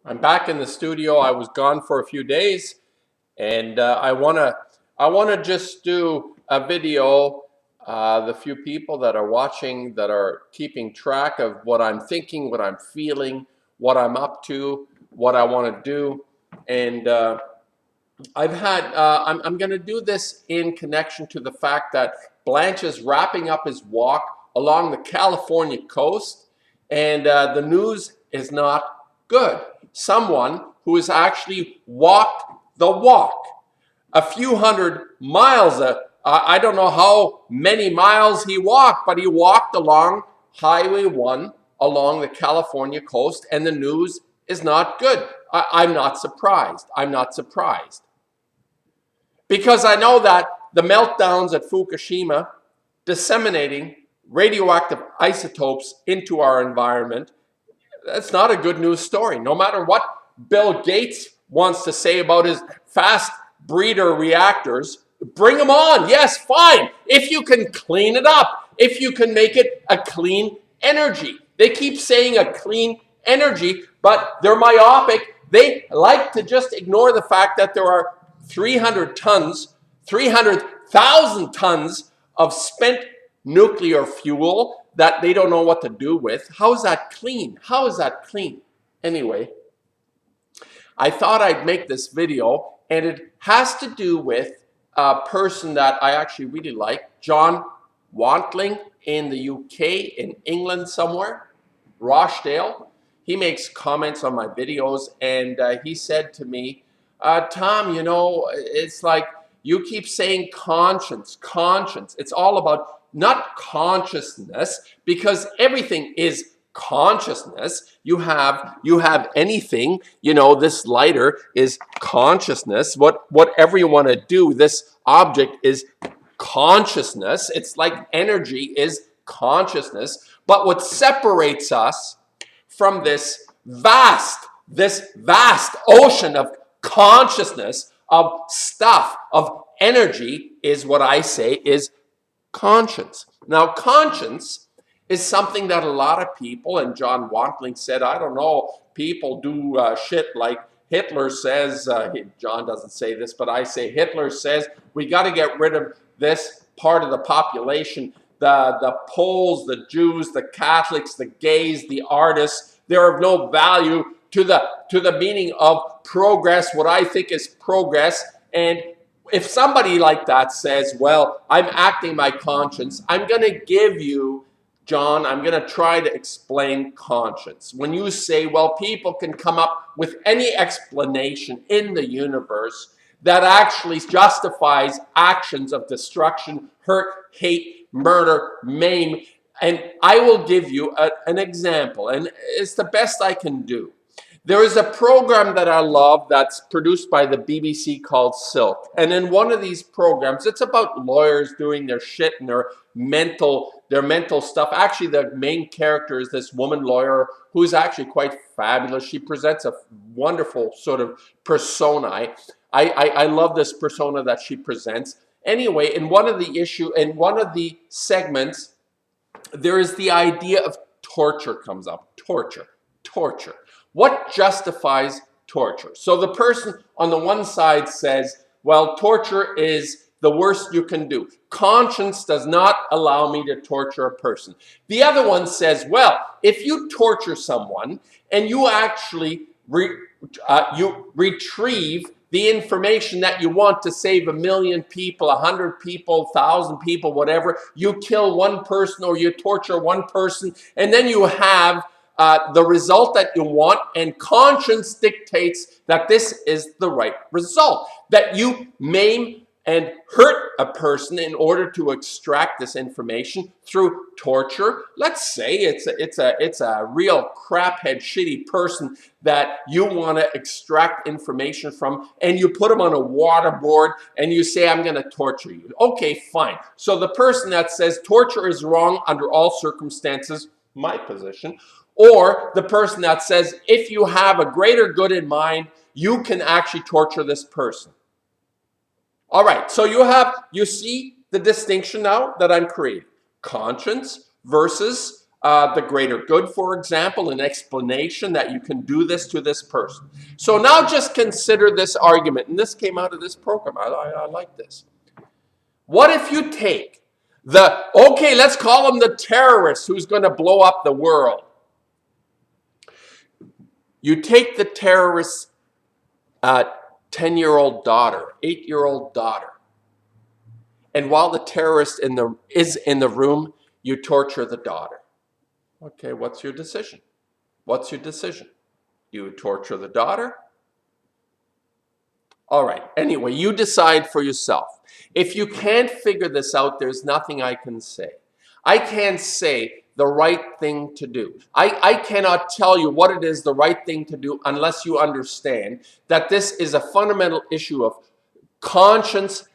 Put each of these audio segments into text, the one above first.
I'm back in the studio. I was gone for a few days, and I wanna just do a video. The few people that are watching, that are keeping track of what I'm thinking, what I'm feeling, what I'm up to, what I want to do, and I'm going to do this in connection to the fact that Blanche is wrapping up his walk along the California coast, and the news is not good. Someone who has actually walked the walk a few hundred miles. I don't know how many miles he walked, but he walked along Highway 1 along the California coast, and the news is not good. I'm not surprised. I'm not surprised. Because I know that the meltdowns at Fukushima, disseminating radioactive isotopes into our environment, that's not a good news story. No matter what Bill Gates wants to say about his fast breeder reactors, bring them on. Yes, fine. If you can clean it up, if you can make it a clean energy. They keep saying a clean energy, but they're myopic. They like to just ignore the fact that there are 300,000 tons of spent nuclear fuel that they don't know what to do with. How is that clean? How is that clean? Anyway, I thought I'd make this video, and it has to do with a person that I actually really like, John Wantling in the UK, in England somewhere, Rochdale. He makes comments on my videos, and he said to me, Tom, you know, it's like you keep saying conscience, conscience. It's all about not consciousness, because everything is consciousness. You have anything, you know, this lighter is consciousness. Whatever you want to do, this object is consciousness. It's like energy is consciousness. But what separates us from this vast ocean of consciousness, of stuff, of energy, is what I say is conscience. Now, conscience is something that a lot of people, and John Wantling said, I don't know, people do shit like Hitler says, John doesn't say this, but I say Hitler says, we got to get rid of this part of the population, the Poles, the Jews, the Catholics, the gays, the artists. They're of no value to the meaning of progress, what I think is progress. And if somebody like that says, well, I'm acting my conscience, I'm going to give you, John, I'm going to try to explain conscience. When you say, well, people can come up with any explanation in the universe that actually justifies actions of destruction, hurt, hate, murder, maim, and I will give you an example, and it's the best I can do. There is a program that I love that's produced by the BBC called Silk. And in one of these programs, it's about lawyers doing their shit and their mental stuff. Actually, the main character is this woman lawyer who's actually quite fabulous. She presents a wonderful sort of persona. I love this persona that she presents. Anyway, in one of the segments, there is the idea of torture comes up. Torture. What justifies torture? So the person on the one side says, well, torture is the worst you can do. Conscience does not allow me to torture a person. The other one says, well, if you torture someone and you actually you retrieve the information that you want to save 1 million people, 100 people, 1,000 people, whatever, you kill one person or you torture one person, and then you have the result that you want, and conscience dictates that this is the right result. That you maim and hurt a person in order to extract this information through torture. Let's say it's a real craphead, shitty person that you want to extract information from, and you put them on a waterboard and you say, I'm going to torture you. Okay, fine. So the person that says torture is wrong under all circumstances, my position, or the person that says, if you have a greater good in mind, you can actually torture this person. All right, so you see the distinction now that I'm creating. Conscience versus the greater good, for example, an explanation that you can do this to this person. So now just consider this argument, and this came out of this program. I like this. What if you take okay, let's call him the terrorist who's going to blow up the world. You take the terrorist's 10-year-old daughter, 8-year-old daughter, and while the terrorist is in the room, you torture the daughter. Okay, what's your decision? What's your decision? You torture the daughter? All right, anyway, you decide for yourself. If you can't figure this out, there's nothing I can say. I can't say the right thing to do. I cannot tell you what it is the right thing to do unless you understand that this is a fundamental issue of conscience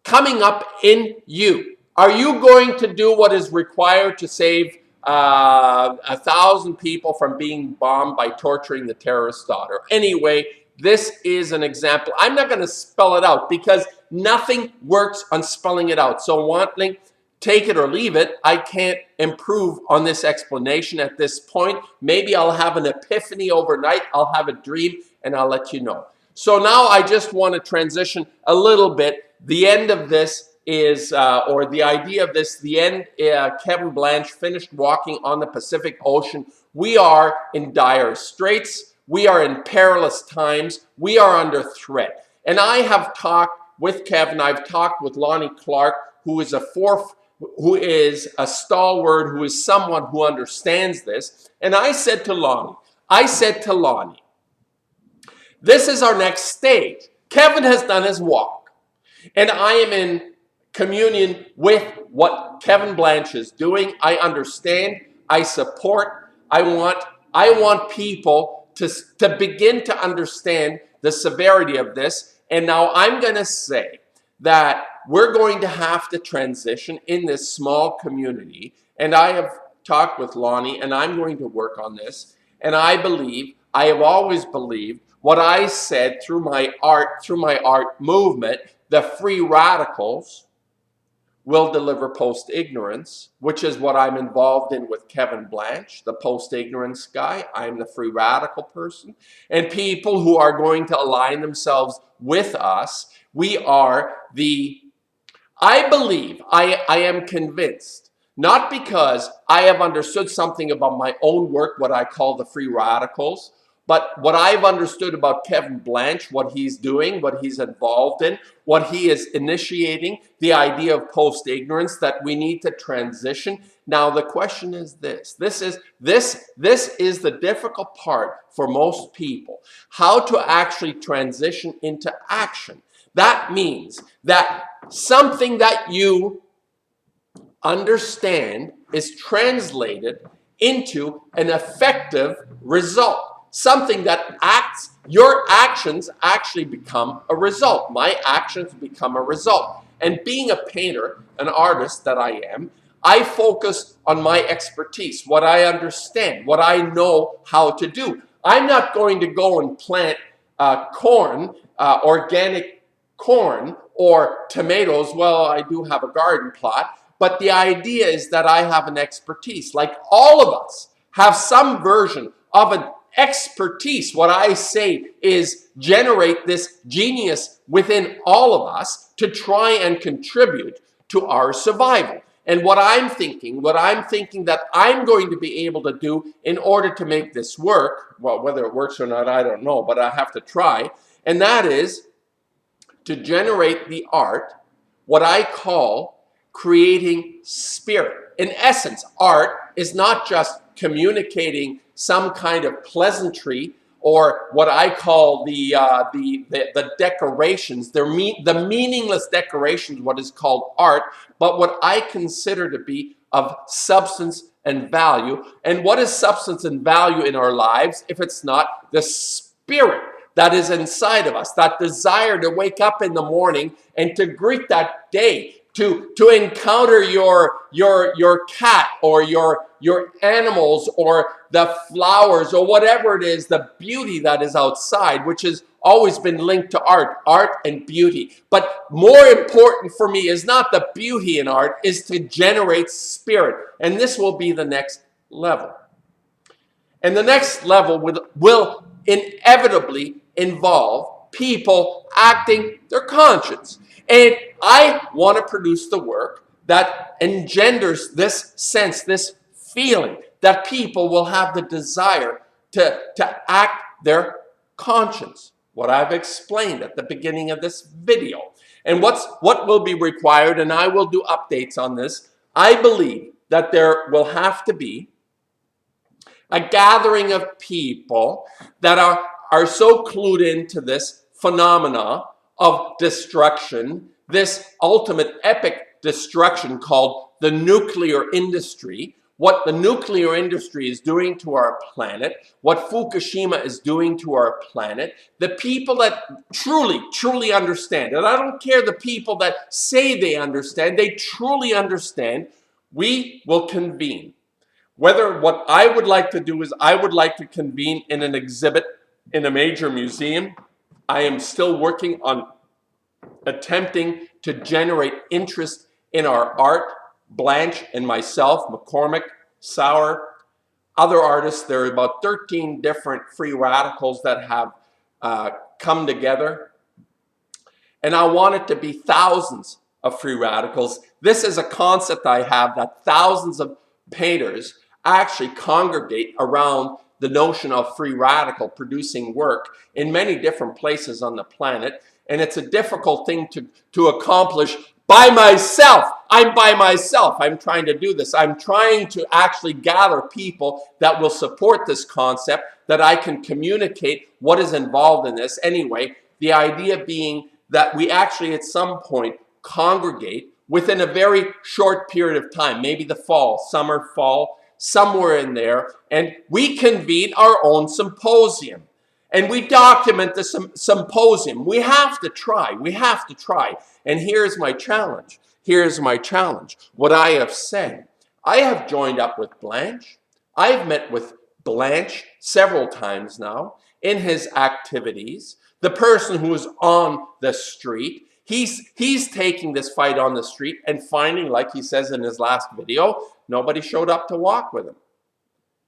coming up in you. Are you going to do what is required to save 1,000 people from being bombed by torturing the terrorist's daughter? Anyway, this is an example. I'm not going to spell it out because nothing works on spelling it out. So wanting, take it or leave it. I can't improve on this explanation at this point. Maybe I'll have an epiphany overnight. I'll have a dream and I'll let you know. So now I just want to transition a little bit. The end of this is, or the idea of this, the end, Kevin Blanch finished walking on the Pacific Ocean. We are in dire straits. We are in perilous times. We are under threat. And I have talked with Kevin. I've talked with Lonnie Clark, who is a stalwart, who is someone who understands this. And I said to Lonnie, this is our next stage. Kevin has done his walk. And I am in communion with what Kevin Blanch is doing. I understand. I support. I want people to begin to understand the severity of this. And now I'm going to say that we're going to have to transition in this small community. And I have talked with Lonnie, and I'm going to work on this. And I have always believed what I said through my art movement, the free radicals will deliver post-ignorance, which is what I'm involved in with Kevin Blanch, the post-ignorance guy. I'm the free radical person. And people who are going to align themselves with us, we are I believe, I am convinced, not because I have understood something about my own work, what I call the free radicals, but what I've understood about Kevin Blanch, what he's doing, what he's involved in, what he is initiating, the idea of post-ignorance, that we need to transition. Now, the question is this. This is the difficult part for most people, how to actually transition into action. That means that something that you understand is translated into an effective result. Something that your actions actually become a result. My actions become a result. And being a painter, an artist that I am, I focus on my expertise, what I understand, what I know how to do. I'm not going to go and plant corn, organic corn, or tomatoes. Well, I do have a garden plot, but the idea is that I have an expertise. Like all of us have some version of an expertise. What I say is generate this genius within all of us to try and contribute to our survival. And what I'm thinking that I'm going to be able to do in order to make this work, well, whether it works or not, I don't know, but I have to try, and that is to generate the art, what I call creating spirit. In essence, art is not just communicating some kind of pleasantry or what I call the decorations, the meaningless decorations, what is called art, but what I consider to be of substance and value. And what is substance and value in our lives if it's not the spirit that is inside of us, that desire to wake up in the morning and to greet that day to encounter your cat or your animals or the flowers or whatever it is, the beauty that is outside, which has always been linked to art and beauty. But more important for me is not the beauty in art, is to generate spirit. And this will be the next level. And the next level will inevitably involve people acting their conscience. And I want to produce the work that engenders this sense, this feeling that people will have the desire to act their conscience. What I've explained at the beginning of this video. And what will be required, and I will do updates on this, I believe that there will have to be a gathering of people that are so clued into this phenomena of destruction, this ultimate epic destruction called the nuclear industry, what the nuclear industry is doing to our planet, what Fukushima is doing to our planet, the people that truly understand, and I don't care the people that say they understand, they truly understand, we will convene. Whether what I would like to do is I would like to convene in an exhibit in a major museum. I am still working on attempting to generate interest in our art. Blanche and myself, McCormick, Sauer, other artists, there are about 13 different free radicals that have come together. And I want it to be thousands of free radicals. This is a concept I have, that thousands of painters actually congregate around the notion of free radical producing work in many different places on the planet. And it's a difficult thing to accomplish by myself. I'm by myself. I'm trying to do this. I'm trying to actually gather people that will support this concept, that I can communicate what is involved in this. Anyway, the idea being that we actually at some point congregate within a very short period of time, maybe the fall, summer, fall, somewhere in there, and we convene our own symposium. And we document the symposium. We have to try. We have to try. And here's my challenge. Here's my challenge. What I have said. I have joined up with Blanche. I've met with Blanche several times now in his activities. The person who is on the street, he's taking this fight on the street and finding, like he says in his last video, nobody showed up to walk with him.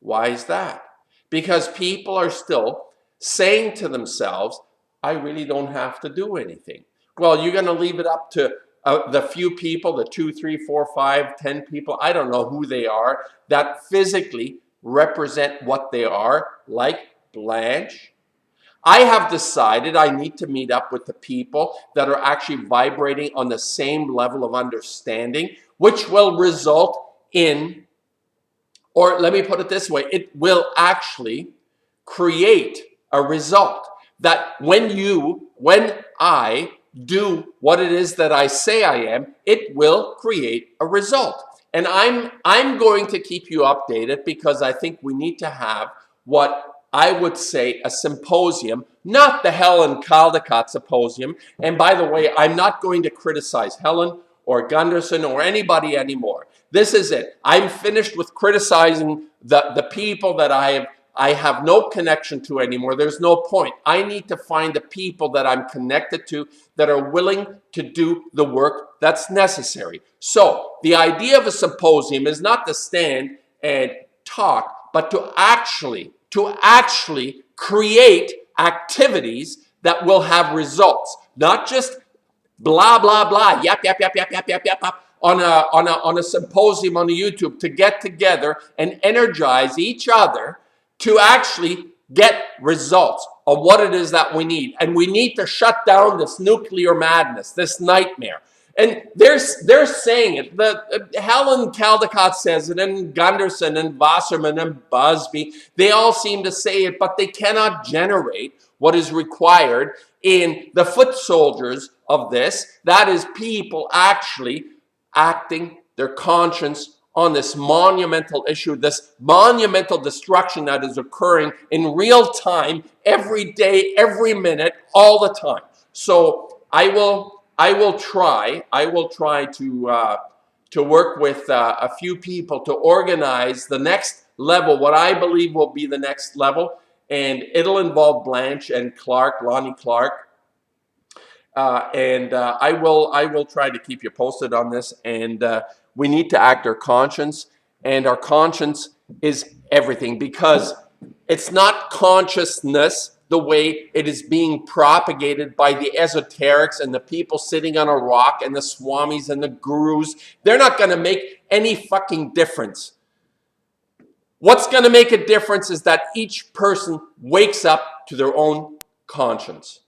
Why is that? Because people are still saying to themselves, I really don't have to do anything. Well, you're going to leave it up to the few people, the 2, 3, 4, 5, 10 people, I don't know who they are, that physically represent what they are, like Blanche. I have decided I need to meet up with the people that are actually vibrating on the same level of understanding, which will result in, or let me put it this way, it will actually create a result that when I do what it is that I say I am, it will create a result. And I'm going to keep you updated because I think we need to have what I would say a symposium, not the Helen Caldecott symposium. And by the way, I'm not going to criticize Helen or Gunderson or anybody anymore. This is it. I'm finished with criticizing the people that I have no connection to anymore. There's no point. I need to find the people that I'm connected to that are willing to do the work that's necessary. So the idea of a symposium is not to stand and talk, but to actually create activities that will have results, not just blah, blah, blah, yap, on a symposium on YouTube, to get together and energize each other to actually get results of what it is that we need. And we need to shut down this nuclear madness, this nightmare. And they're saying it. Helen Caldecott says it, and Gunderson and Wasserman and Busby, they all seem to say it, but they cannot generate what is required in the foot soldiers of this. That is people actually acting their conscience on this monumental issue, this monumental destruction that is occurring in real time, every day, every minute, all the time. So I will I will try to work with a few people to organize the next level, what I believe will be the next level, and it'll involve Blanche and Lonnie Clark, and I will try to keep you posted on this. And we need to act our conscience, and our conscience is everything, because it's not consciousness the way it is being propagated by the esoterics and the people sitting on a rock and the swamis and the gurus. They're not going to make any fucking difference. What's going to make a difference is that each person wakes up to their own conscience.